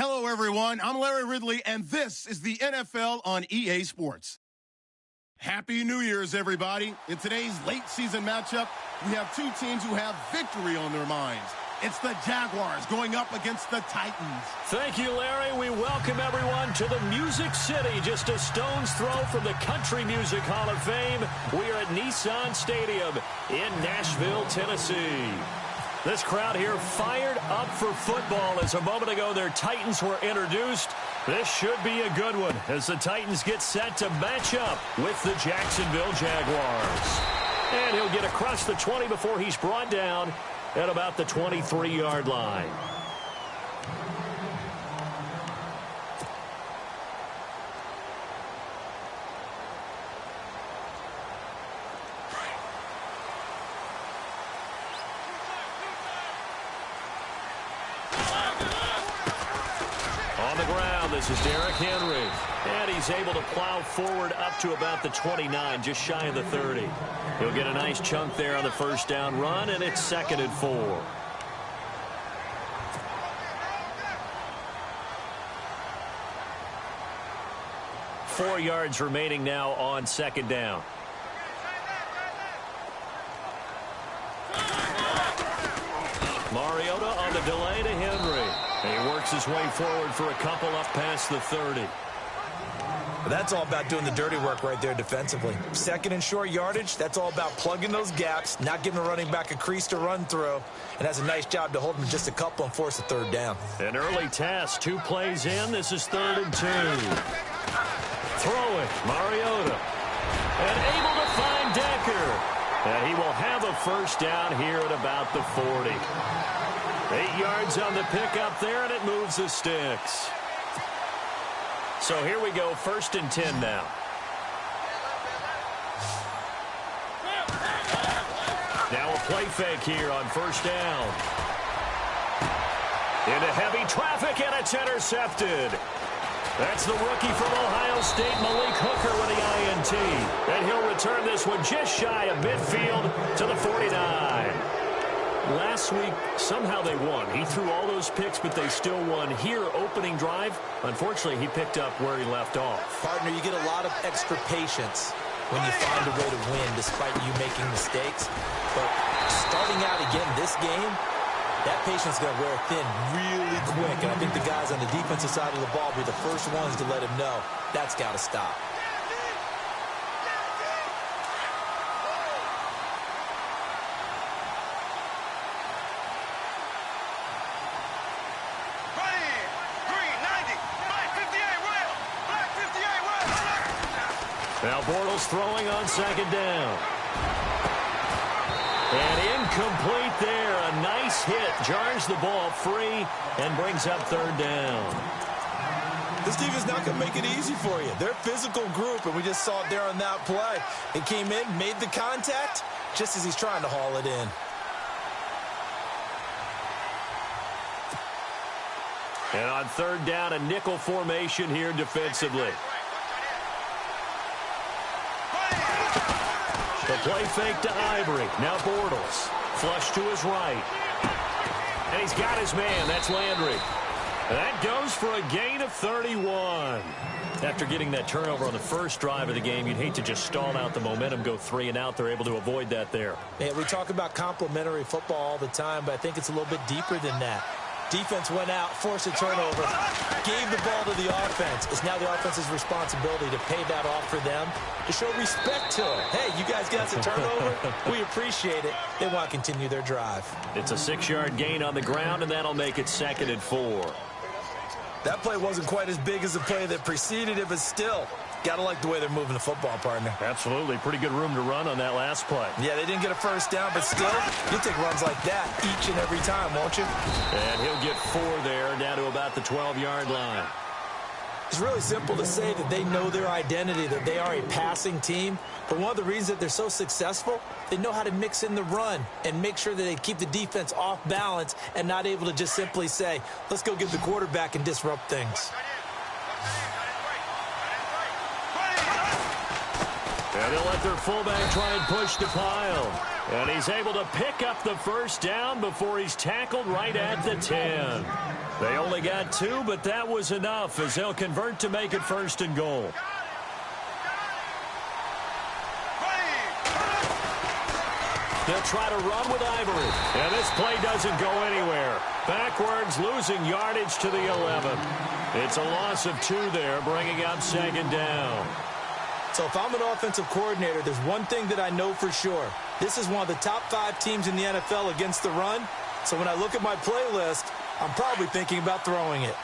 Hello, everyone. I'm Larry Ridley, and this is the NFL on EA Sports. Happy New Year's, everybody. In today's late-season matchup, we have two teams who have victory on their minds. It's the Jaguars going up against the Titans. Thank you, Larry. We welcome everyone to the Music City, just a stone's throw from the Country Music Hall of Fame. We are at Nissan Stadium in Nashville, Tennessee. This crowd here fired up for football as a moment ago their Titans were introduced. This should be a good one as the Titans get set to match up with the Jacksonville Jaguars. And he'll get across the 20 before he's brought down at about the 23-yard line. On the ground, this is Derrick Henry. And he's able to plow forward up to about the 29, just shy of the 30. He'll get a nice chunk there on the first down run, and it's 2nd and 4. Four yards remaining now on 2nd down. Mariota on the delay to Henry. And he works his way forward for a couple up past the 30. That's all about doing the dirty work right there defensively. 2nd and short yardage, that's all about plugging those gaps, not giving the running back a crease to run through, and has a nice job to hold him just a couple and force a 3rd down. An early task, 2 plays in. This is 3rd and 2. Throwing, Mariota. And able to find Decker. And he will have a first down here at about the 40. 8 yards on the pickup there, and it moves the sticks. So here we go, 1st and 10 now. Now a play fake here on 1st down. Into heavy traffic, and it's intercepted. That's the rookie from Ohio State, Malik Hooker, with the INT. And he'll return this one just shy of midfield to the 49. Last week, somehow they won. He threw all those picks, but they still won. Here, opening drive, unfortunately, he picked up where he left off. Partner, you get a lot of extra patience when you find a way to win despite you making mistakes. But starting out again this game, that patience is going to wear thin really quick. And I think the guys on the defensive side of the ball will be the first ones to let him know that's got to stop. Now Bortles throwing on 2nd down. And incomplete there. A nice hit. Jars the ball free and brings up 3rd down. This defense not going to make it easy for you. They're a physical group, and we just saw it there on that play. It came in, made the contact, just as he's trying to haul it in. And on 3rd down, a nickel formation here defensively. The play fake to Ivory. Now Bortles. Flush to his right. And he's got his man. That's Landry. And that goes for a gain of 31. After getting that turnover on the first drive of the game, you'd hate to just stall out the momentum, go 3 and out. They're able to avoid that there. Yeah, we talk about complementary football all the time, but I think it's a little bit deeper than that. Defense went out, forced a turnover, gave the ball to the offense. It's now the offense's responsibility to pay that off for them, to show respect to it. Hey, you guys got the turnover. We appreciate it. They want to continue their drive. It's a 6-yard gain on the ground, and that'll make it 2nd and 4. That play wasn't quite as big as the play that preceded it, but still, got to like the way they're moving the football, partner. Absolutely. Pretty good room to run on that last play. Yeah, they didn't get a first down, but still, you'll take runs like that each and every time, won't you? And he'll get 4 there, down to about the 12-yard line. It's really simple to say that they know their identity, that they are a passing team. But one of the reasons that they're so successful, they know how to mix in the run and make sure that they keep the defense off balance and not able to just simply say, let's go get the quarterback and disrupt things. And they'll let their fullback try and push the pile. And he's able to pick up the first down before he's tackled right at the 10. They only got 2, but that was enough as they'll convert to make it 1st and goal. They'll try to run with Ivory. And this play doesn't go anywhere. Backwards, losing yardage to the 11. It's a loss of 2 there, bringing up 2nd down. So if I'm an offensive coordinator, there's one thing that I know for sure. This is one of the top 5 teams in the NFL against the run. So when I look at my playlist, I'm probably thinking about throwing it.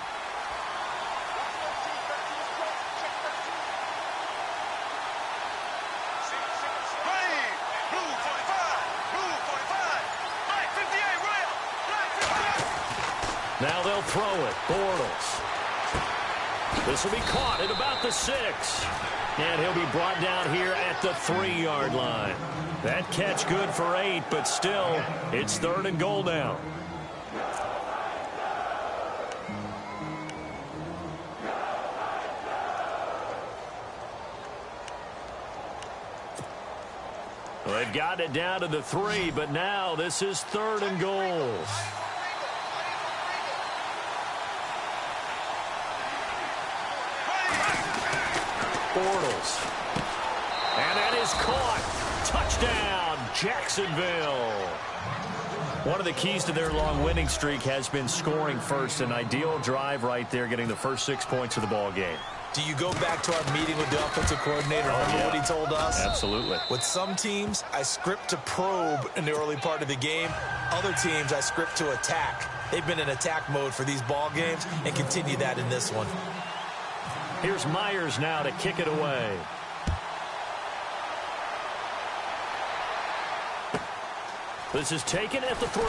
Now they'll throw it. Bortles. This will be caught at about the 6. And he'll be brought down here at the 3-yard line. That catch good for 8, but still, it's 3rd and goal now. Well, they've got it down to the 3, but now this is 3rd and goal. Bortles. And that is caught. Touchdown, Jacksonville. One of the keys to their long winning streak has been scoring first. An ideal drive right there, getting the first 6 points of the ball game. Do you go back to our meeting with the offensive coordinator? Remember what he told us? Absolutely. With some teams, I script to probe in the early part of the game. Other teams, I script to attack. They've been in attack mode for these ball games and continue that in this one. Here's Myers now to kick it away. This is taken at the 3.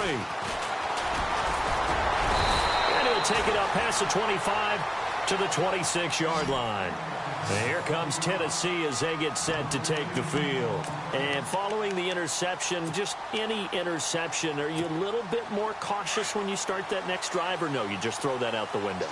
And he'll take it up past the 25 to the 26-yard line. And here comes Tennessee as they get set to take the field. And following the interception, just any interception, are you a little bit more cautious when you start that next drive, or no, you just throw that out the window?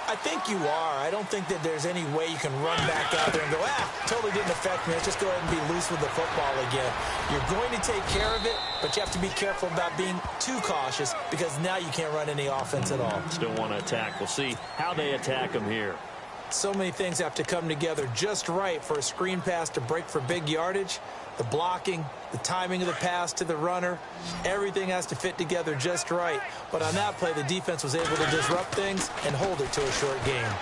I think you are. I don't think that there's any way you can run back out there and go, totally didn't affect me. Let's just go ahead and be loose with the football again. You're going to take care of it, but you have to be careful about being too cautious because now you can't run any offense at all. Still want to attack. We'll see how they attack them here. So many things have to come together just right for a screen pass to break for big yardage. The blocking, the timing of the pass to the runner, everything has to fit together just right. But on that play, the defense was able to disrupt things and hold it to a short game.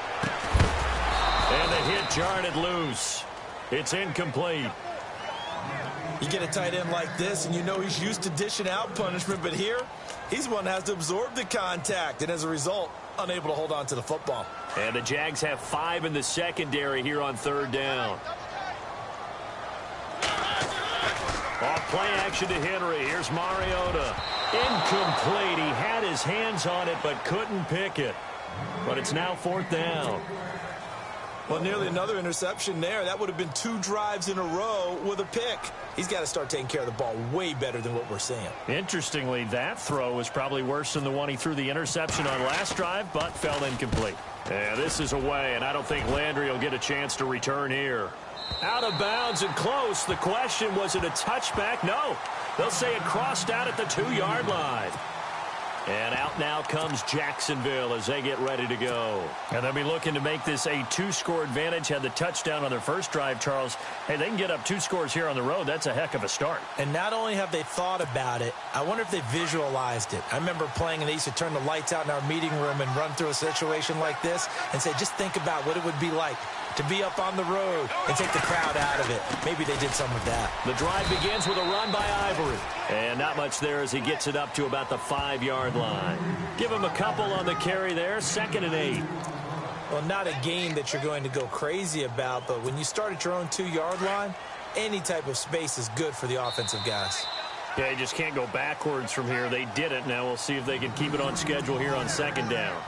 And the hit jarred it loose. It's incomplete. You get a tight end like this, and you know he's used to dishing out punishment, but here, he's one that has to absorb the contact, and as a result, unable to hold on to the football. And the Jags have 5 in the secondary here on 3rd down. Off play action to Henry. Here's Mariota. Incomplete. He had his hands on it but couldn't pick it. But it's now 4th down. Well, nearly another interception there. That would have been 2 drives in a row with a pick. He's got to start taking care of the ball way better than what we're seeing. Interestingly, that throw was probably worse than the one he threw the interception on last drive, but fell incomplete. Yeah, this is away, and I don't think Landry will get a chance to return here. Out of bounds and close. The question, was it a touchback? No. They'll say it crossed out at the 2-yard line. And out now comes Jacksonville as they get ready to go. And they'll be looking to make this a 2-score advantage. Had the touchdown on their first drive, Charles. Hey, they can get up 2 scores here on the road. That's a heck of a start. And not only have they thought about it, I wonder if they visualized it. I remember playing, and they used to turn the lights out in our meeting room and run through a situation like this and say, just think about what it would be like to be up on the road and take the crowd out of it. Maybe they did some of that. The drive begins with a run by Ivory. And not much there as he gets it up to about the 5-yard line. Give him a couple on the carry there. 2nd and 8. Well, not a game that you're going to go crazy about, but when you start at your own 2-yard line, any type of space is good for the offensive guys. Yeah, you just can't go backwards from here. They did it. Now we'll see if they can keep it on schedule here on 2nd down.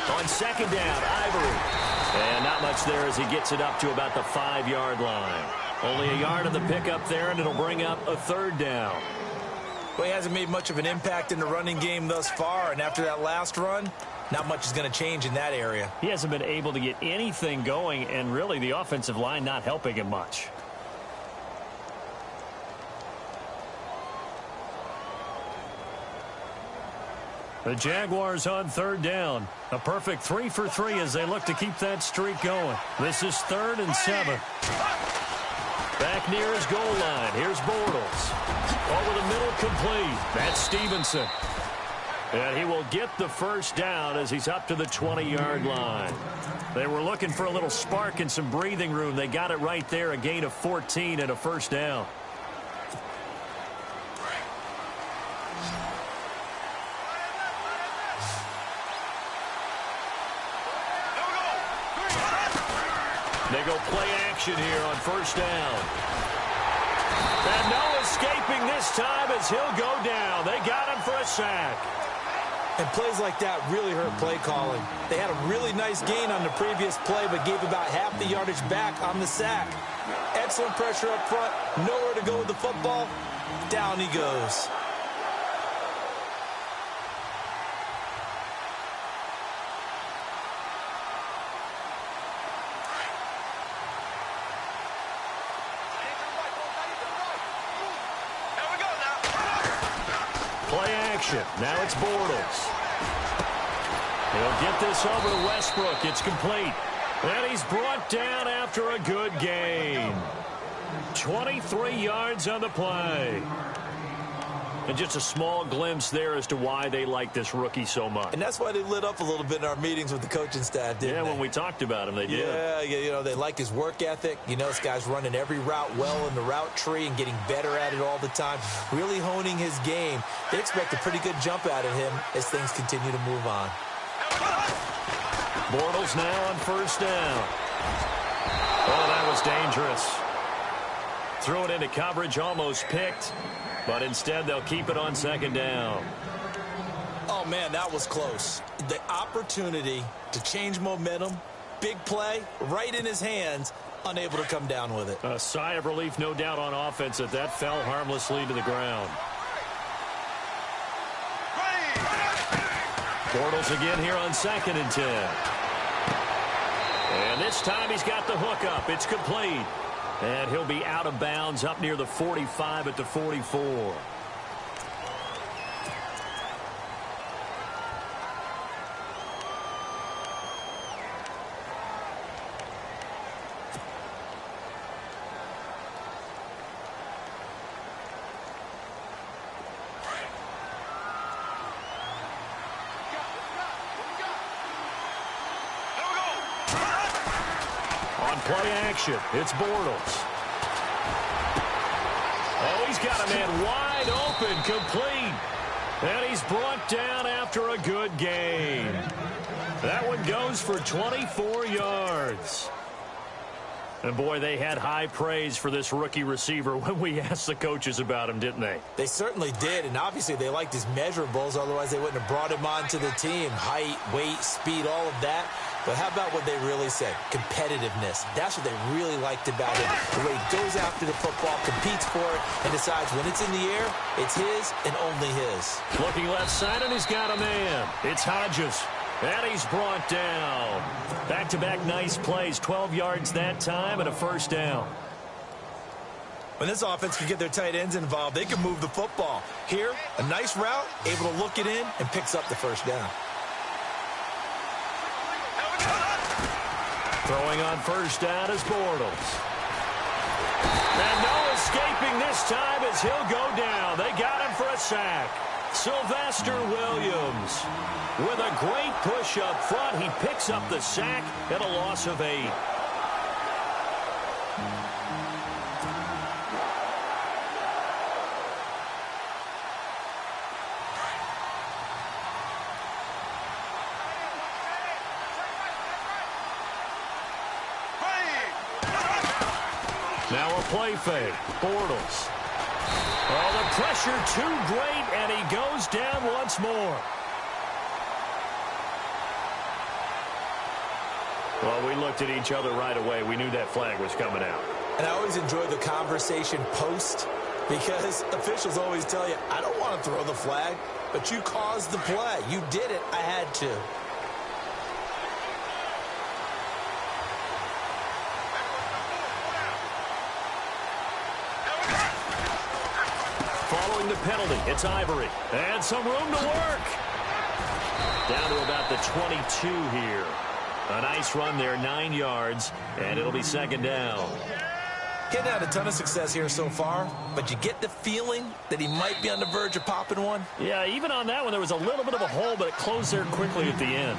On 2nd down, Ivory. And not much there as he gets it up to about the 5-yard line. Only a yard of the pickup there, and it'll bring up a 3rd down. Well, he hasn't made much of an impact in the running game thus far, and after that last run, not much is going to change in that area. He hasn't been able to get anything going, and really the offensive line not helping him much. The Jaguars on third down. A perfect 3 for 3 as they look to keep that streak going. This is 3rd and 7. Back near his goal line. Here's Bortles. Over the middle, complete. That's Stevenson. And he will get the first down as he's up to the 20-yard line. They were looking for a little spark and some breathing room. They got it right there, a gain of 14 and a first down. They go play action here on first down. And no escaping this time as he'll go down. They got him for a sack. And plays like that really hurt play calling. They had a really nice gain on the previous play, but gave about half the yardage back on the sack. Excellent pressure up front. Nowhere to go with the football. Down he goes. Play action. Now it's Bortles. He'll get this over to Westbrook. It's complete. And he's brought down after a good gain. 23 yards on the play. And just a small glimpse there as to why they like this rookie so much. And that's why they lit up a little bit in our meetings with the coaching staff, didn't they? Yeah, when we talked about him, they did. Yeah, you know, they like his work ethic. You know, this guy's running every route well in the route tree and getting better at it all the time. Really honing his game. They expect a pretty good jump out of him as things continue to move on. Bortles now on first down. Oh, that was dangerous. Threw it into coverage, almost picked. But instead, they'll keep it on second down. Oh, man, that was close. The opportunity to change momentum, big play, right in his hands, unable to come down with it. A sigh of relief, no doubt, on offense that fell harmlessly to the ground. Bortles again here on 2nd and 10. And this time he's got the hook up. It's complete. And he'll be out of bounds up near the 45 at the 44. Play action. It's Bortles. Oh, he's got a man wide open, complete. And he's brought down after a good gain. That one goes for 24 yards. And, boy, they had high praise for this rookie receiver when we asked the coaches about him, didn't they? They certainly did, and obviously they liked his measurables. Otherwise, they wouldn't have brought him onto the team. Height, weight, speed, all of that. But how about what they really said? Competitiveness. That's what they really liked about him. The way he goes after the football, competes for it, and decides when it's in the air, it's his and only his. Looking left side, and he's got a man. It's Hodges. And he's brought down. Back-to-back nice plays. 12 yards that time and a first down. When this offense can get their tight ends involved, they can move the football. Here, a nice route, able to look it in, and picks up the first down. Throwing on first down is Bortles. And no escaping this time as he'll go down. They got him for a sack. Sylvester Williams with a great push up front. He picks up the sack and a loss of 8. Now a play fake. Bortles. Oh, the pressure too great, and he goes down once more. Well, we looked at each other right away. We knew that flag was coming out. And I always enjoy the conversation post Because officials always tell you, I don't want to throw the flag, but you caused the play. You did it. I had to. Following the penalty, it's Ivory. And some room to work. Down to about the 22 here. A nice run there, 9 yards, and it'll be second down. Getting had a ton of success here so far, but you get the feeling that he might be on the verge of popping one. Yeah, even on that one, there was a little bit of a hole, but it closed there quickly at the end.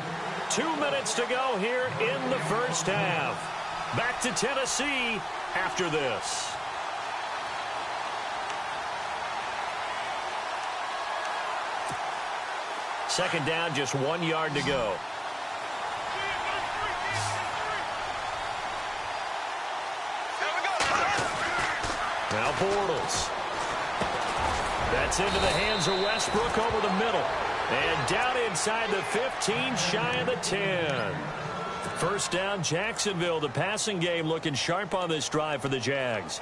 2 minutes to go here in the first half. Back to Tennessee after this. Second down, just 1 yard to go. Now Bortles. That's into the hands of Westbrook over the middle. And down inside the 15, shy of the 10. First down, Jacksonville. The passing game looking sharp on this drive for the Jags.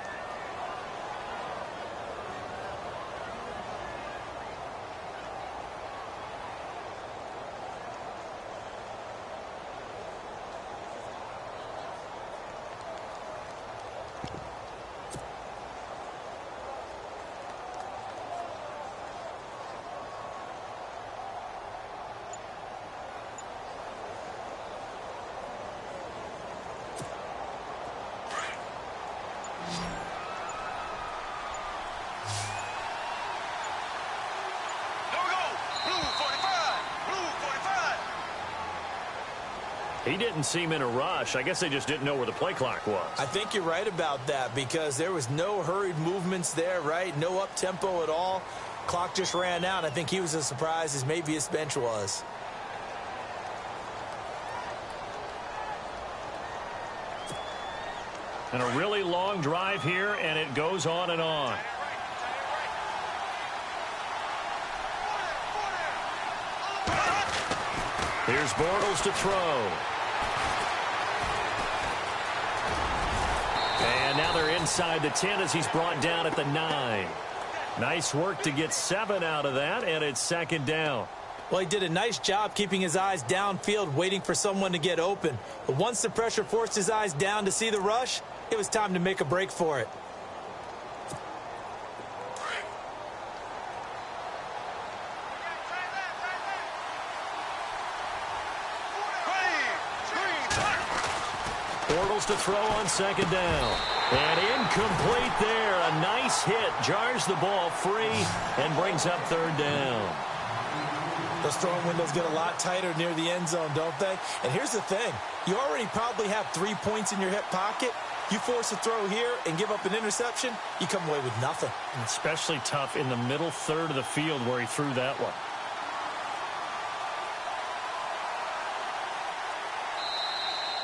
He didn't seem in a rush. I guess they just didn't know where the play clock was. I think you're right about that because there was no hurried movements there, right? No up-tempo at all. Clock just ran out. I think he was as surprised as maybe his bench was. And a really long drive here, and it goes on and on. Here's Bortles to throw. And now they're inside the 10 as he's brought down at the 9. Nice work to get 7 out of that, and it's second down. Well, he did a nice job keeping his eyes downfield, waiting for someone to get open. But once the pressure forced his eyes down to see the rush, it was time to make a break for it. Bortles to throw on second down. And incomplete there. A nice hit. Jars the ball free and brings up third down. Those throwing windows get a lot tighter near the end zone, don't they? And here's the thing. You already probably have 3 points in your hip pocket. You force a throw here and give up an interception, you come away with nothing. And especially tough in the middle third of the field where he threw that one.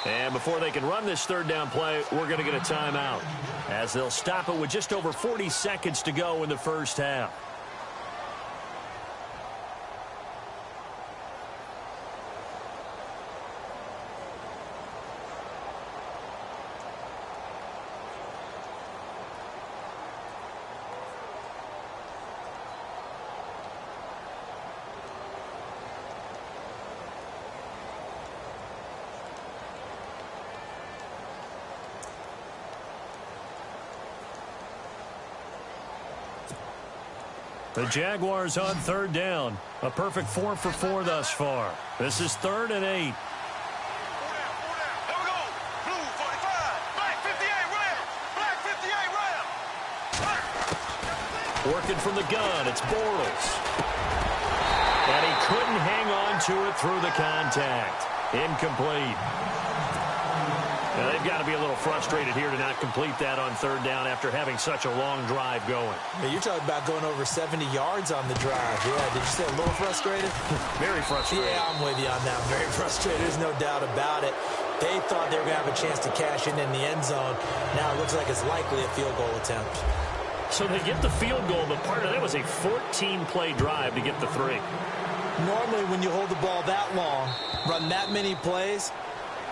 And before they can run this third down play, we're going to get a timeout, as they'll stop it with just over 40 seconds to go in the first half. The Jaguars on third down. A perfect 4 for 4 thus far. This is 3rd and 8. Working from the gun, it's Bortles. And he couldn't hang on to it through the contact. Incomplete. Now, they've got to be a little frustrated here to not complete that on third down after having such a long drive going. Yeah, you're talking about going over 70 yards on the drive. Yeah, did you say a little frustrated? Very frustrated. Yeah, I'm with you on that. Very frustrated. There's no doubt about it. They thought they were going to have a chance to cash in the end zone. Now it looks like it's likely a field goal attempt. So they get the field goal, but part of that was a 14-play drive to get the 3. Normally when you hold the ball that long, run that many plays,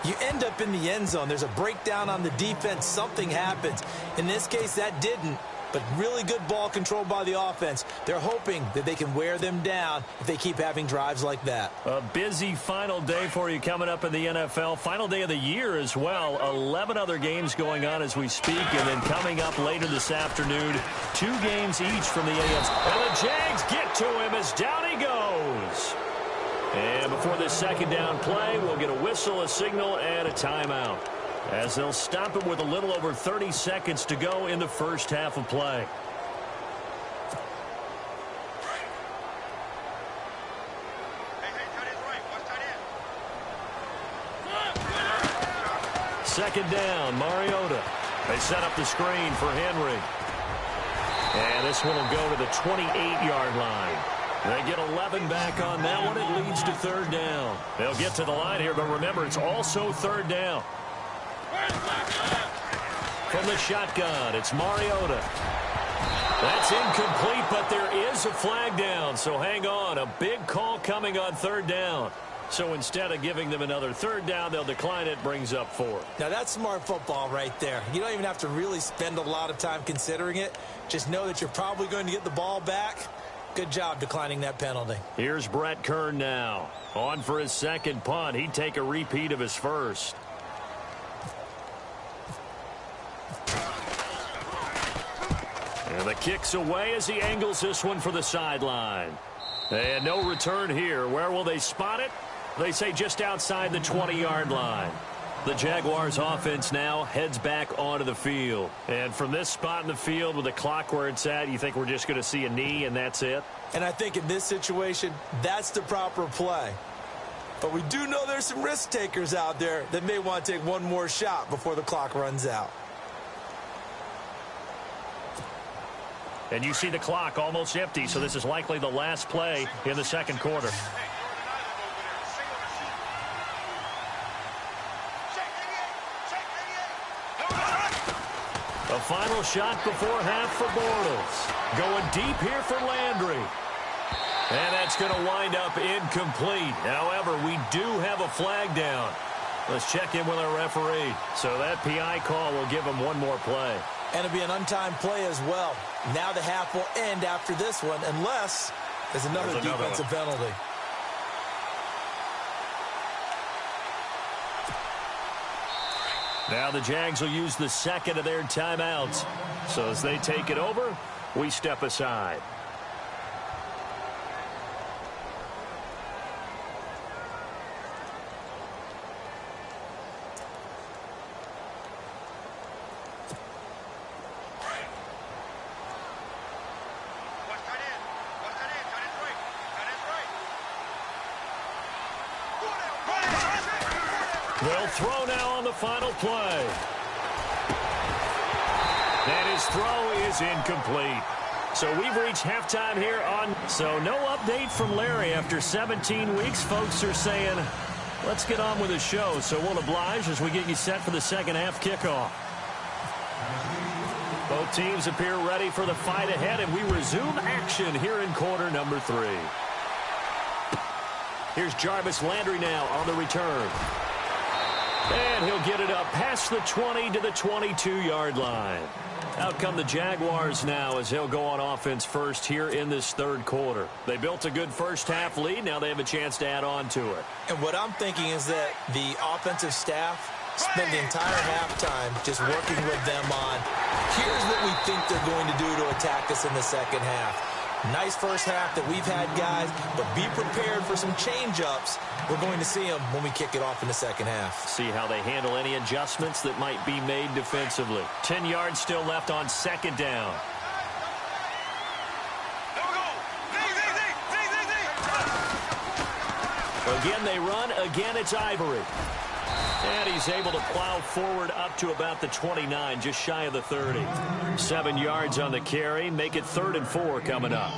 you end up in the end zone. There's a breakdown on the defense. Something happens. In this case, that didn't. but really good ball control by the offense. They're hoping that they can wear them down if they keep having drives like that. A busy final day for you coming up in the NFL. Final day of the year as well. 11 other games going on as we speak. And then coming up later this afternoon, 2 games each from the AFC. And the Jags get to him as down he goes. And before this second down play, we'll get a whistle, a signal, and a timeout, as they'll stop him with a little over 30 seconds to go in the first half of play. Second down, Mariota. They set up the screen for Henry. And this one will go to the 28-yard line. They get 11 back on that one. It leads to third down. They'll get to the line here, but remember, it's also third down. From the shotgun, it's Mariota. That's incomplete, but there is a flag down, so hang on. A big call coming on third down. So instead of giving them another third down, they'll decline it, brings up 4. Now, that's smart football right there. You don't even have to really spend a lot of time considering it. Just know that you're probably going to get the ball back. Good job declining that penalty. Here's Brett Kern now. On for his second punt. He'd take a repeat of his first. And the kick's away as he angles this one for the sideline. And no return here. Where will they spot it? They say just outside the 20-yard line. The Jaguars offense now heads back onto the field. And from this spot in the field with the clock where it's at, you think we're just going to see a knee and that's it? And I think in this situation, that's the proper play. But we do know there's some risk takers out there that may want to take one more shot before the clock runs out. And you see the clock almost empty, so this is likely the last play in the second quarter. A final shot before half for Bortles. Going deep here for Landry. And that's going to wind up incomplete. However, we do have a flag down. Let's check in with our referee. So that PI call will give him one more play. And it'll be an untimed play as well. Now the half will end after this one, unless there's another defensive penalty. Now the Jags will use the second of their timeouts. So as they take it over, we step aside. They'll throw now on the final play. And his throw is incomplete. So we've reached halftime here on. So no update from Larry after 17 weeks. Folks are saying, let's get on with the show. So we'll oblige as we get you set for the second half kickoff. Both teams appear ready for the fight ahead, and we resume action here in quarter number 3. Here's Jarvis Landry now on the return. And he'll get it up past the 20 to the 22-yard line. Out come the Jaguars now as they'll go on offense first here in this third quarter. They built a good first half lead. Now they have a chance to add on to it. And what I'm thinking is that the offensive staff spend the entire halftime just working with them on, here's what we think they're going to do to attack us in the second half. Nice first half that we've had, guys, but be prepared for some change-ups. We're going to see them when we kick it off in the second half. See how they handle any adjustments that might be made defensively. 10 yards still left on second down. Again, they run. Again, it's Ivory. And he's able to plow forward up to about the 29, just shy of the 30. 7 yards on the carry. Make it 3rd and 4 coming up.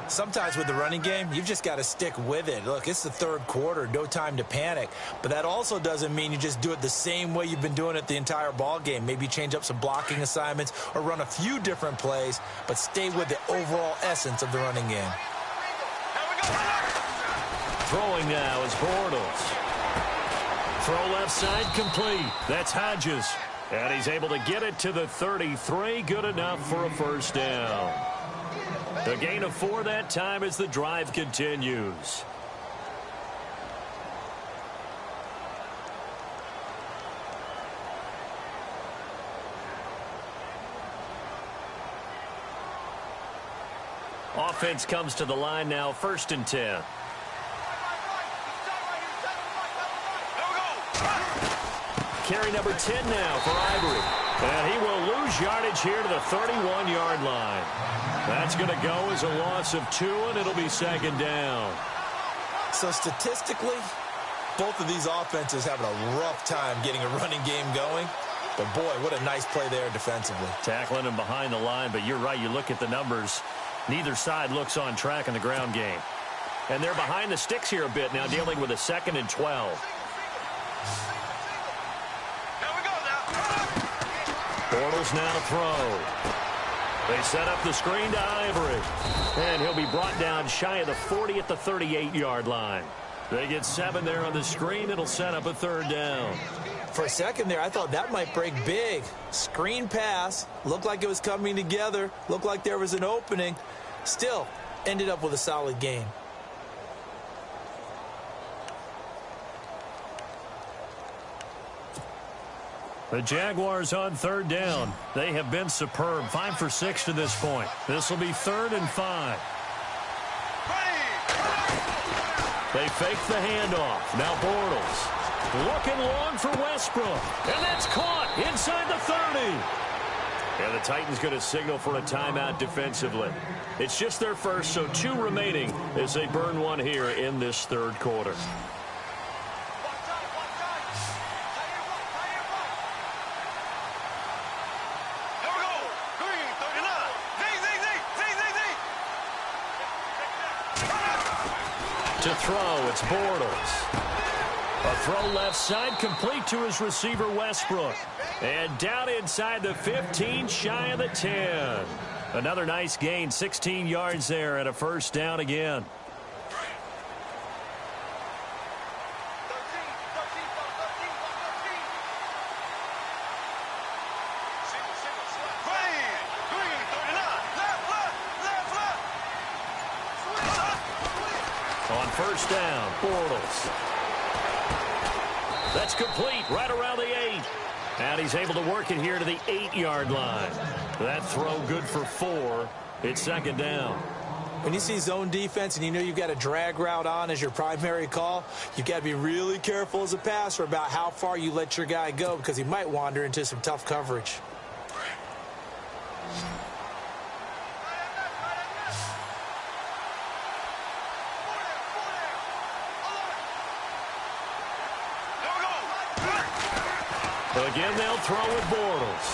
Sometimes with the running game, you've just got to stick with it. Look, it's the third quarter, no time to panic. But that also doesn't mean you just do it the same way you've been doing it the entire ball game. Maybe change up some blocking assignments or run a few different plays, but stay with the overall essence of the running game. Throwing now is Bortles. Throw left side complete. That's Hodges. And he's able to get it to the 33. Good enough for a first down. The gain of 4 that time as the drive continues. Offense comes to the line now, 1st and 10. Carry number 10 now for Ivory. And he will lose yardage here to the 31-yard line. That's going to go as a loss of 2, and it'll be 2nd down. So statistically, both of these offenses having a rough time getting a running game going. But, boy, what a nice play there defensively. Tackling him behind the line, but you're right. You look at the numbers. Neither side looks on track in the ground game. And they're behind the sticks here a bit now, dealing with a 2nd and 12. Bortles now to throw. They set up the screen to Ivory. And he'll be brought down shy of the 40 at the 38-yard line. They get 7 there on the screen. It'll set up a 3rd down. For a second there, I thought that might break big. Screen pass. Looked like it was coming together. Looked like there was an opening. Still, ended up with a solid game. The Jaguars on 3rd down. They have been superb. 5 for 6 to this point. This will be 3rd and 5. They fake the handoff. Now Bortles. Looking long for Westbrook. And that's caught inside the 30. And the Titans going to signal for a timeout defensively. It's just their first, so 2 remaining as they burn 1 here in this 3rd quarter. To throw, it's Bortles. A throw left side, complete to his receiver, Westbrook. And down inside the 15, shy of the 10. Another nice gain, 16 yards there, and a first down again. On first down, Bortles. That's complete right around the 8. And he's able to work it here to the 8-yard line. That throw good for 4. It's 2nd down. When you see zone defense and you know you've got a drag route on as your primary call, you've got to be really careful as a passer about how far you let your guy go because he might wander into some tough coverage. Again, they'll throw with Bortles.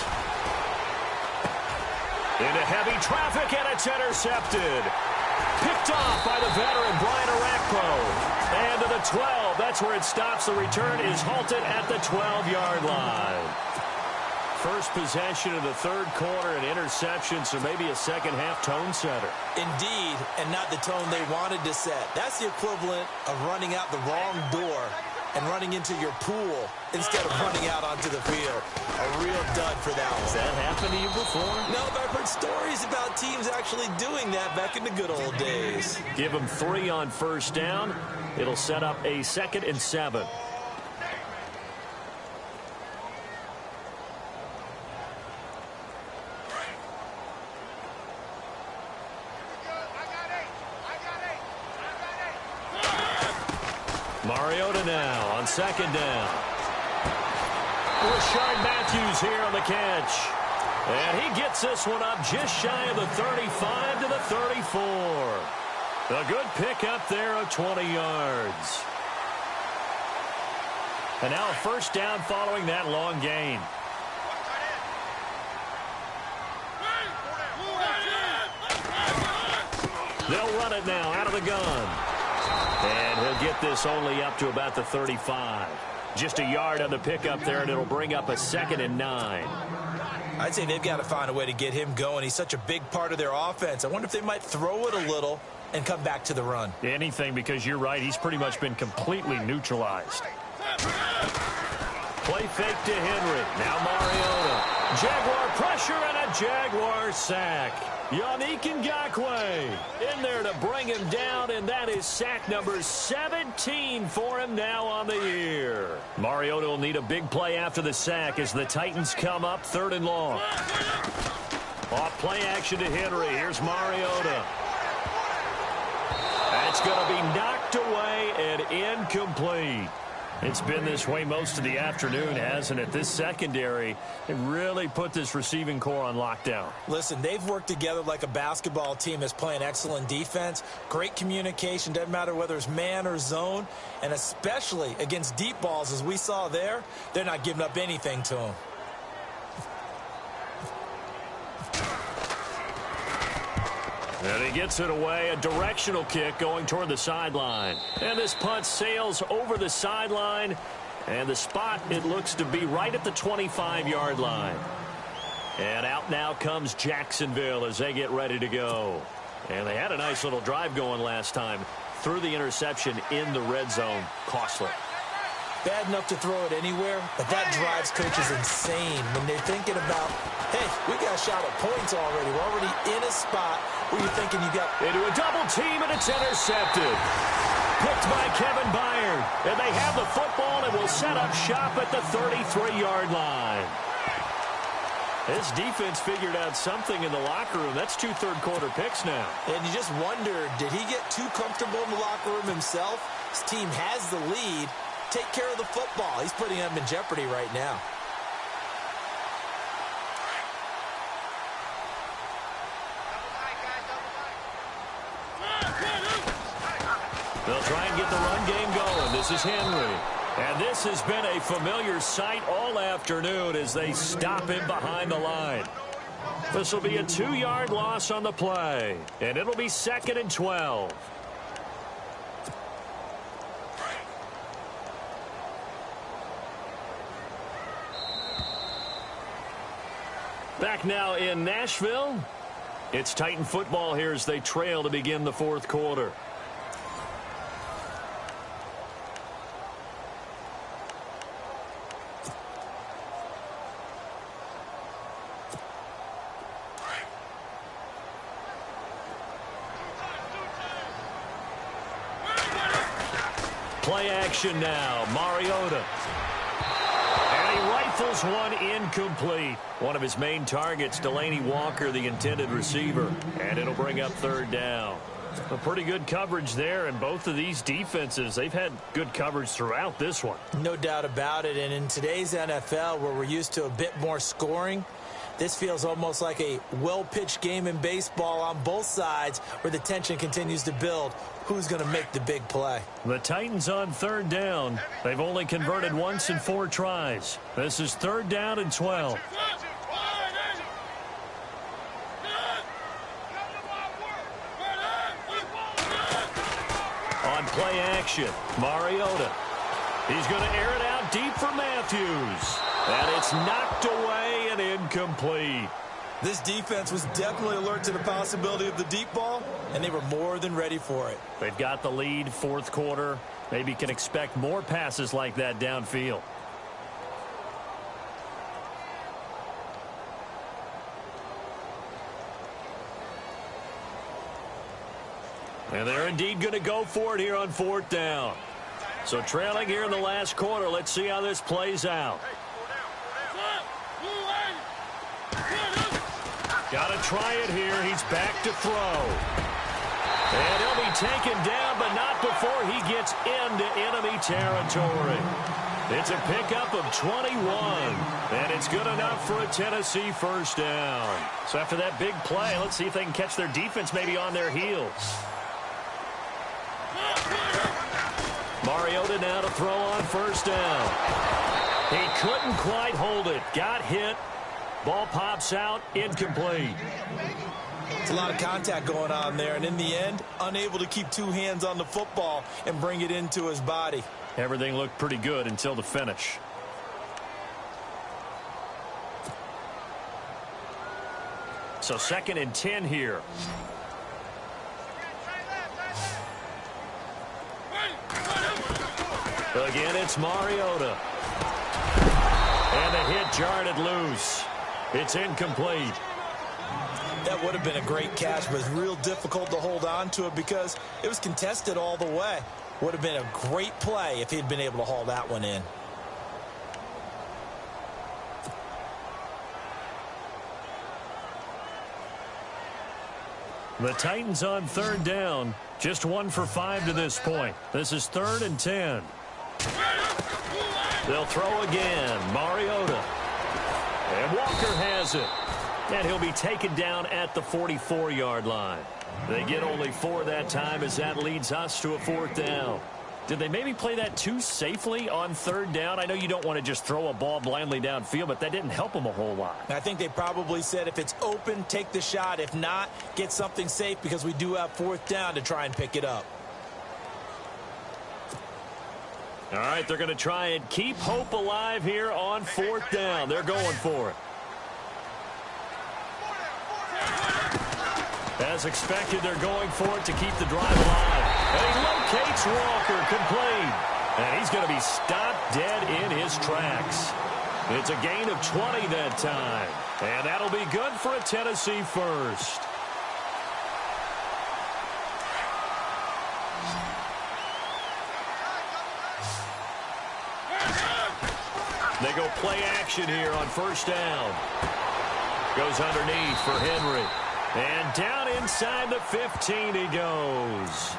Into heavy traffic, and it's intercepted. Picked off by the veteran, Brian Orakpo. And to the 12. That's where it stops. The return is halted at the 12-yard line. First possession of the 3rd quarter, an interception, so maybe a second-half tone setter. Indeed, and not the tone they wanted to set. That's the equivalent of running out the wrong door and running into your pool instead of running out onto the field. A real dud for that one. Has that happened to you before? No, but I've heard stories about teams actually doing that back in the good old days. Give them 3 on first down. It'll set up a 2nd and 7. Mariota now on 2nd down. Rashard Matthews here on the catch. And he gets this one up just shy of the 35 to the 34. A good pickup there of 20 yards. And now a first down following that long gain. They'll run it now out of the gun. And he'll get this only up to about the 35. Just a yard on the pickup there, and it'll bring up a 2nd and 9. I'd say they've got to find a way to get him going. He's such a big part of their offense. I wonder if they might throw it a little and come back to the run. Anything, because you're right. He's pretty much been completely neutralized. Play fake to Henry. Now Mariota. Jaguar pressure and a Jaguar sack. Yannick Ngakoue in there to bring him down, and that is sack number 17 for him now on the year. Mariota will need a big play after the sack as the Titans come up 3rd and long. Off play action to Henry. Here's Mariota. That's going to be knocked away and incomplete. It's been this way most of the afternoon, hasn't it? This secondary, it really put this receiving core on lockdown. Listen, they've worked together like a basketball team that's playing excellent defense. Great communication, doesn't matter whether it's man or zone. And especially against deep balls, as we saw there, they're not giving up anything to them. And he gets it away, a directional kick going toward the sideline. And this punt sails over the sideline, and the spot, it looks to be right at the 25-yard line. And out now comes Jacksonville as they get ready to go. And they had a nice little drive going last time. Threw the interception in the red zone. Costly. Bad enough to throw it anywhere, but that drives coaches insane when they're thinking about, hey, we got a shot at points already. We're already in a spot where you're thinking you got into a double team, and it's intercepted. Picked by Kevin Byard. And they have the football and will set up shop at the 33-yard line. This defense figured out something in the locker room. That's 2 third-quarter picks now. And you just wonder, did he get too comfortable in the locker room himself? His team has the lead. Take care of the football. He's putting them in jeopardy right now. They'll try and get the run game going. This is Henry. And this has been a familiar sight all afternoon as they stop him behind the line. This will be a 2-yard loss on the play. And it'll be 2nd and 12. Back now in Nashville. It's Titan football here as they trail to begin the 4th quarter. Play action now. Mariota. And he rifles one incomplete. One of his main targets, Delaney Walker, the intended receiver. And it'll bring up 3rd down. A pretty good coverage there, and both of these defenses, they've had good coverage throughout this one. No doubt about it, and in today's NFL, where we're used to a bit more scoring, this feels almost like a well-pitched game in baseball on both sides where the tension continues to build. Who's going to make the big play? The Titans on 3rd down. They've only converted once in 4 tries. This is 3rd down and 12. On play action, Mariota. He's going to air it out deep for Matthews. And it's knocked away and incomplete. This defense was definitely alert to the possibility of the deep ball, and they were more than ready for it. They've got the lead, 4th quarter. Maybe can expect more passes like that downfield. And they're indeed going to go for it here on 4th down. So trailing here in the last quarter. Let's see how this plays out. Got to try it here. He's back to throw. And he'll be taken down, but not before he gets into enemy territory. It's a pickup of 21. And it's good enough for a Tennessee 1st down. So after that big play, let's see if they can catch their defense maybe on their heels. Mariota now to throw on 1st down. He couldn't quite hold it. Got hit. Ball pops out, incomplete. It's a lot of contact going on there, and in the end, unable to keep 2 hands on the football and bring it into his body. Everything looked pretty good until the finish. So 2nd and 10 here. Again, it's Mariota. And the hit jarred it loose. It's incomplete. That would have been a great catch, but it's real difficult to hold on to it because it was contested all the way. Would have been a great play if he'd been able to haul that one in. The Titans on third down. Just 1 for 5 to this point. This is 3rd and 10. They'll throw again. Mariota. And Walker has it. And he'll be taken down at the 44-yard line. They get only 4 that time as that leads us to a 4th down. Did they maybe play that too safely on 3rd down? I know you don't want to just throw a ball blindly downfield, but that didn't help them a whole lot. I think they probably said if it's open, take the shot. If not, get something safe because we do have 4th down to try and pick it up. All right, they're going to try and keep hope alive here on 4th down. They're going for it. As expected, they're going for it to keep the drive alive. And he locates Walker, complete. And he's going to be stopped dead in his tracks. It's a gain of 20 that time. And that'll be good for a Tennessee first. They go play action here on 1st down. Goes underneath for Henry. And down inside the 15 he goes.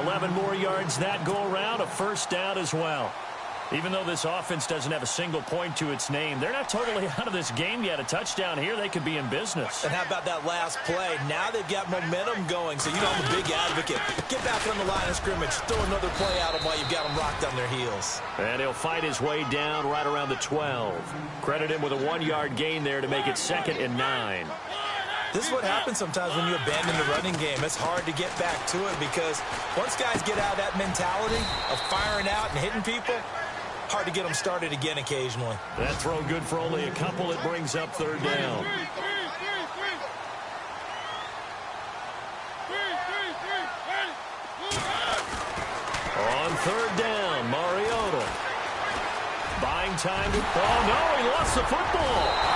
11 more yards that go around, a 1st down as well. Even though this offense doesn't have a single point to its name, they're not totally out of this game yet. A touchdown here, they could be in business. And how about that last play? Now they've got momentum going, so you know I'm a big advocate. Get back on the line of scrimmage. Throw another play at them while you've got them rocked on their heels. And he'll fight his way down right around the 12. Credit him with a 1-yard gain there to make it 2nd and 9. This is what happens sometimes when you abandon the running game. It's hard to get back to it because once guys get out of that mentality of firing out and hitting people, hard to get them started again occasionally. That throw good for only a couple. It brings up 3rd down. On 3rd down, Mariota. Buying time to... Oh, no, he lost the football.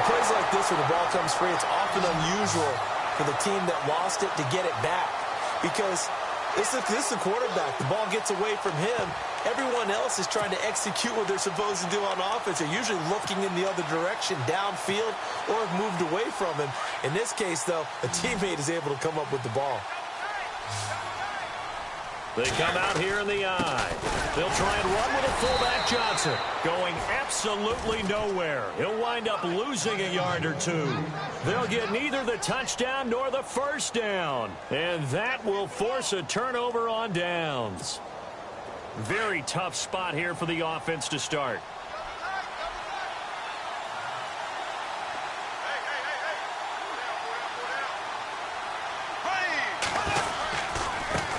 Plays like this where the ball comes free, it's often unusual for the team that lost it to get it back because this is the quarterback. The ball gets away from him. Everyone else is trying to execute what they're supposed to do on offense. They're usually looking in the other direction, downfield, or have moved away from him. In this case, though, a teammate is able to come up with the ball. They come out here in the eye. They'll try and run with a fullback Johnson. Going absolutely nowhere. He'll wind up losing a yard or 2. They'll get neither the touchdown nor the 1st down. And that will force a turnover on downs. Very tough spot here for the offense to start.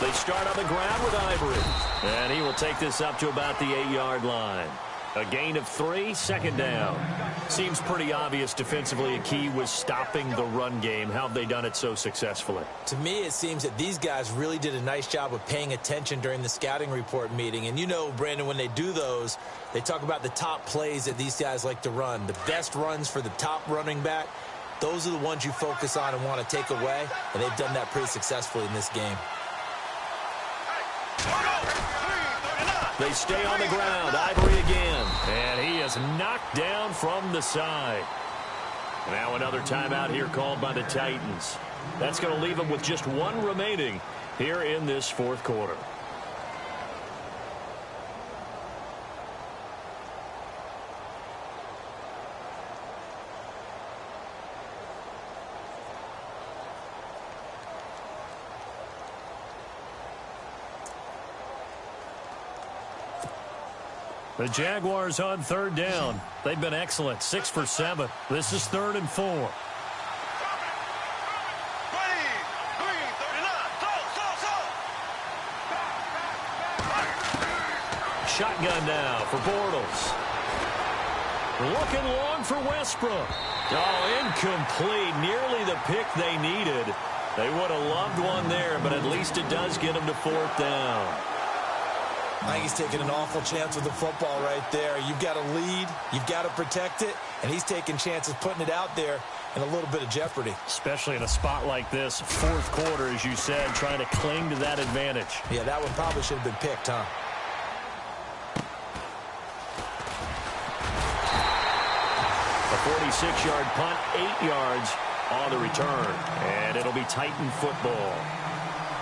They start on the ground with Ivory. And he will take this up to about the 8-yard line. A gain of 3, 2nd down. Seems pretty obvious defensively a key was stopping the run game. How have they done it so successfully? To me, it seems that these guys really did a nice job of paying attention during the scouting report meeting. And you know, Brandon, when they do those, they talk about the top plays that these guys like to run. The best runs for the top running back. Those are the ones you focus on and want to take away. And they've done that pretty successfully in this game. They stay on the ground. Ivory again. And he is knocked down from the side. Now another timeout here called by the Titans. That's going to leave them with just 1 remaining here in this 4th quarter. The Jaguars on 3rd down. They've been excellent. 6 for 7. This is 3rd and 4. Shotgun now for Bortles. Looking long for Westbrook. Oh, incomplete. Nearly the pick they needed. They would have loved one there, but at least it does get them to 4th down. I think he's taking an awful chance with the football right there. You've got to lead, you've got to protect it, and he's taking chances putting it out there in a little bit of jeopardy. Especially in a spot like this, fourth quarter, as you said, trying to cling to that advantage. Yeah, that one probably should have been picked, huh? A 46-yard punt, 8 yards on the return. And it'll be Titan football.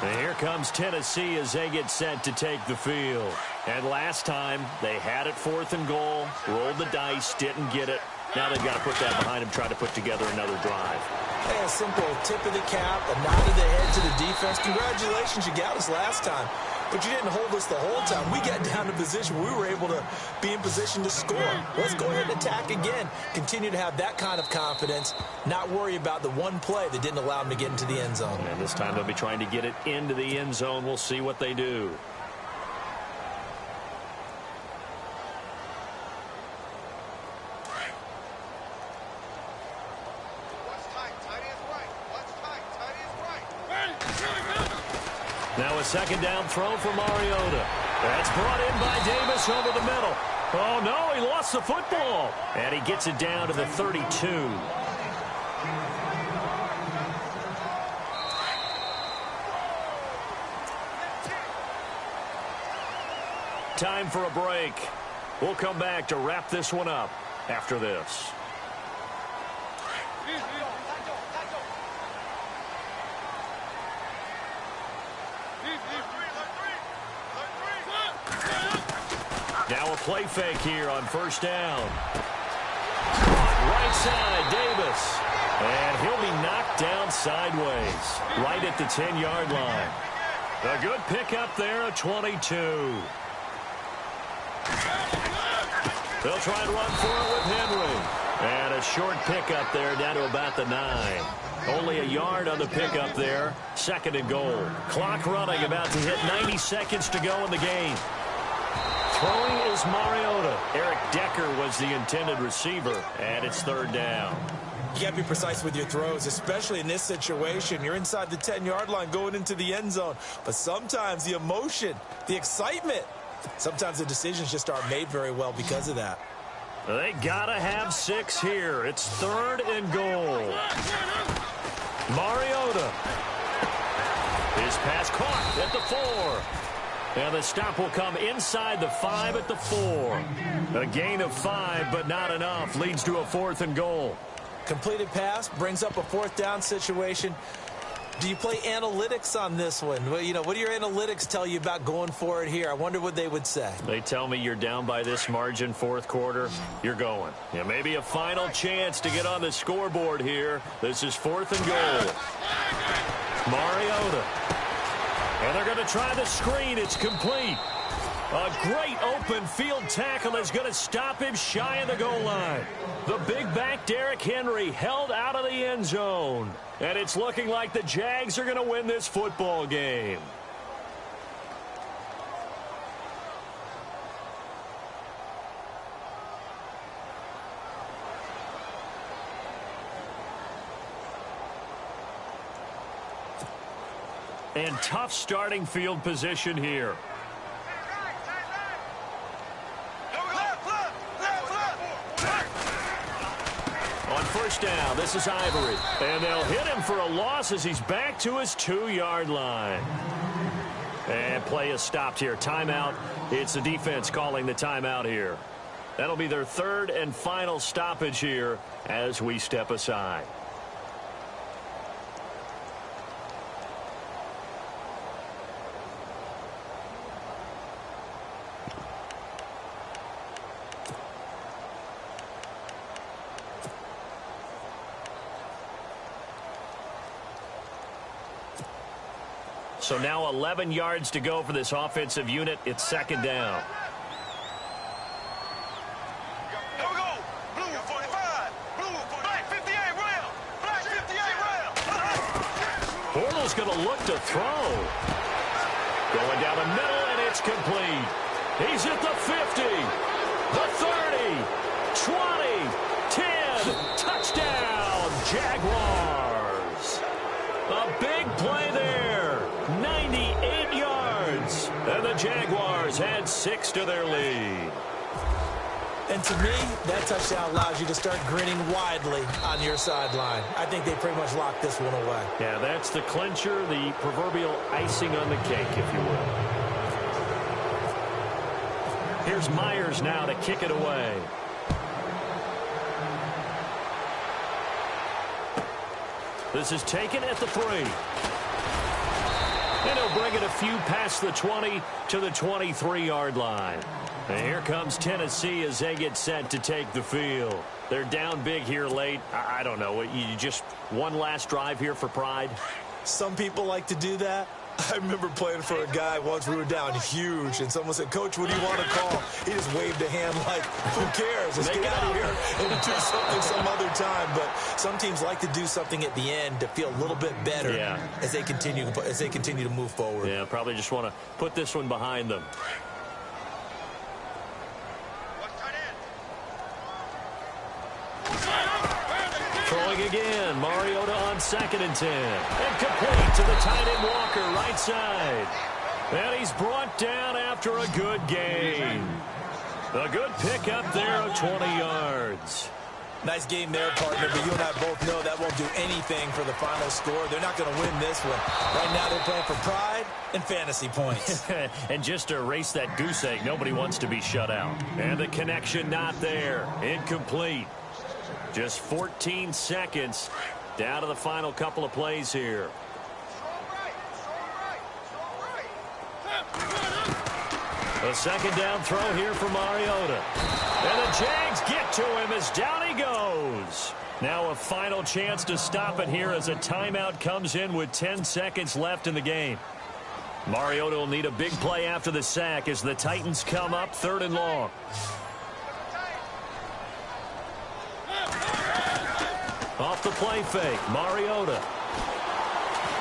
And here comes Tennessee as they get set to take the field. And last time, they had it 4th and goal, rolled the dice, didn't get it. Now they've got to put that behind them, try to put together another drive. Hey, a simple tip of the cap, a nod of the head to the defense. Congratulations, you got us last time. But you didn't hold us the whole time. We got down to position where we were able to be in position to score. Let's go ahead and attack again. Continue to have that kind of confidence, not worry about the one play that didn't allow them to get into the end zone. And this time they'll be trying to get it into the end zone. We'll see what they do. Now a second down throw for Mariota. That's brought in by Davis over the middle. Oh, no, he lost the football. And he gets it down to the 32. Time for a break. We'll come back to wrap this one up after this. Now a play fake here on first down. Right side, Davis. And he'll be knocked down sideways, right at the 10-yard line. A good pickup there, a 22. They'll try and run for it with Henry. And a short pickup there down to about the 9. Only a yard on the pickup there. 2nd and goal. Clock running, about to hit 90 seconds to go in the game. Throwing is Mariota. Eric Decker was the intended receiver, and it's 3rd down. You got to be precise with your throws, especially in this situation. You're inside the 10-yard line going into the end zone. But sometimes the emotion, the excitement, sometimes the decisions just aren't made very well because of that. They got to have 6 here. It's 3rd and goal. Mariota. His pass caught at the 4. And the stop will come inside the 5 at the 4. A gain of 5, but not enough. Leads to a 4th and goal. Completed pass brings up a 4th down situation. Do you play analytics on this one? Well, you know, what do your analytics tell you about going for it here? I wonder what they would say. They tell me you're down by this margin, 4th quarter. You're going. Yeah, maybe a final chance to get on the scoreboard here. This is 4th and goal. Mariota. And they're going to try the screen. It's complete. A great open field tackle is going to stop him shy of the goal line. The big back Derrick Henry held out of the end zone. And it's looking like the Jags are going to win this football game. And tough starting field position here. On first down, this is Ivory. And they'll hit him for a loss as he's back to his 2-yard line. And play is stopped here. Timeout. It's the defense calling the timeout here. That'll be their 3rd and final stoppage here as we step aside. So now 11 yards to go for this offensive unit. It's 2nd down. Here we go. Blue 45. Blue 45. Black 58 rail. Black 58 rail. Bortles going to look to throw. Going down the middle, and it's complete. He's at the 50, the 30, 20, 10. Touchdown, Jaguars. A big play there. 98 yards. And the Jaguars add 6 to their lead. And to me, that touchdown allows you to start grinning widely on your sideline. I think they pretty much locked this one away. Yeah, that's the clincher, the proverbial icing on the cake, if you will. Here's Myers now to kick it away. This is taken at the 3. And he'll bring it a few past the 20 to the 23-yard line. And here comes Tennessee as they get set to take the field. They're down big here late. I don't know. You just one last drive here for pride? Some people like to do that. I remember playing for a guy once. We were down huge, and someone said, "Coach, what do you want to call?" He just waved a hand like, who cares? Let's get out of here and do something some other time. But some teams like to do something at the end to feel a little bit better as they continue to move forward. Yeah, probably just want to put this one behind them. Throwing again, Mariota on 2nd and 10. And complete to the tight end Walker, right side. And he's brought down after a good gain. A good pickup there of 20 yards. Nice game there, partner, but you and I both know that won't do anything for the final score. They're not going to win this one. Right now they're playing for pride and fantasy points. And just to erase that goose egg, nobody wants to be shut out. And the connection not there. Incomplete. Just 14 seconds down to the final couple of plays here. A second down throw here for Mariota. And the Jags get to him as down he goes. Now a final chance to stop it here as a timeout comes in with 10 seconds left in the game. Mariota will need a big play after the sack as the Titans come up 3rd and long. Off the play fake, Mariota.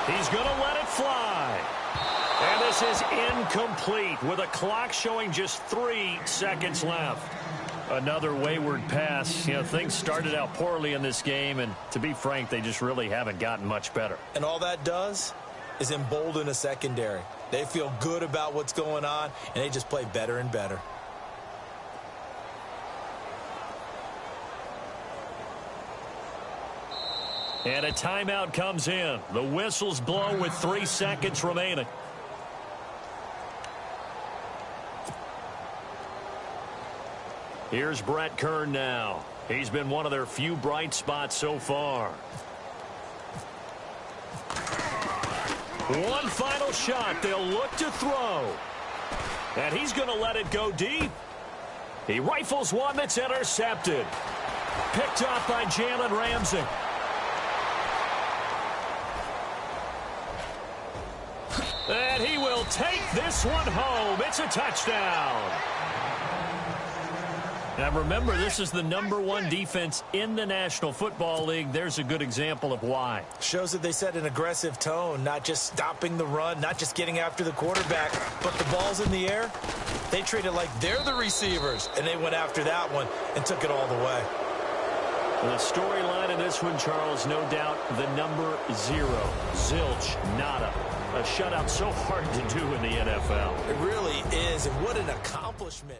He's going to let it fly. And this is incomplete with a clock showing just 3 seconds left. Another wayward pass. You know, things started out poorly in this game, and to be frank, they just really haven't gotten much better. And all that does is embolden a secondary. They feel good about what's going on, and they just play better and better. And a timeout comes in. The whistles blow with 3 seconds remaining. Here's Brett Kern now. He's been one of their few bright spots so far. One final shot. They'll look to throw. And he's going to let it go deep. He rifles one that's intercepted. Picked off by Jalen Ramsey. And he will take this one home. It's a touchdown. Now remember, this is the #1 defense in the National Football League. There's a good example of why. Shows that they set an aggressive tone, not just stopping the run, not just getting after the quarterback, but the ball's in the air. They treat it like they're the receivers, and they went after that one and took it all the way. The storyline in this one, Charles, no doubt the number 0. Zilch, nada. A shutout so hard to do in the NFL. It really is, and what an accomplishment.